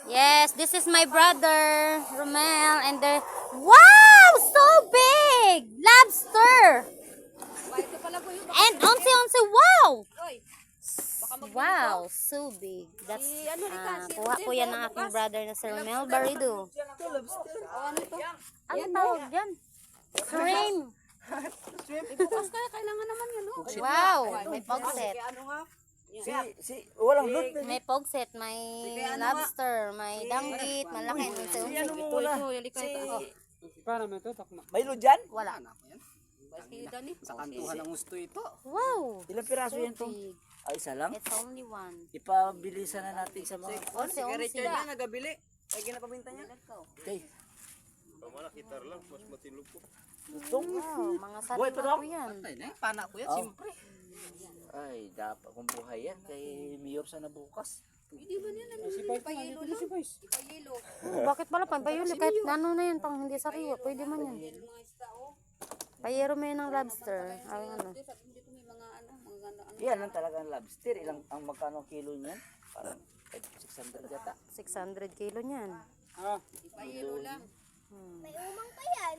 Yes, this is my brother, Romel, and the wow, so big lobster. And onse, wow. Wow, so big. That's kuha po yan ng aking brother na Sir Romel Barido. Ano tawag dyan? Shrimp. Bukas kaya kailangan naman yan, no? Wow, may pogset. Walang lot. May pogset, may lobster, may danggit, malaki. Ano mo muna? May lot dyan? Wala. Sa kantuhan ng gusto ito. Wow. Ilang piraso So yan to? big. Ay, isa lang? It's only one. Ipabilisan na natin sa mga... Onse. Nagabili. Ay, ginapabinta niya. Okay. Wow, mga Buhay pa sariwa daw? po yan. Ay, na, pana ko yan, Oh. siyempre. Ay, dapat kung buhay yan. Kay Mayor sana bukas. Hindi ba niya naman ipayelo lang? Ipayelo. Bakit pala pa? Payuli, kahit ano na yan, pang hindi sariwa, pwede man yan. Payero mo yan ng lobster. Ay, ano. Dito may mga ano. Yan ang talagang lobster. Ilang ang magkano kilo niyan? Parang 600 yata. 600 kilo niyan. Ipayelo lang.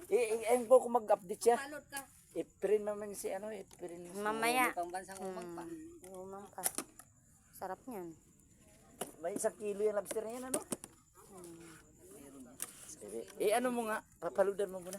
Ayun po kung mag-update siya. Palot ka. I-print naman si ano, i-print. Mamaya. Pang bansang umang pa. Umang pa. Sarap niyan. May 1 kilo yung lobster na yan, ano? Ano mo nga, papaludan mo muna.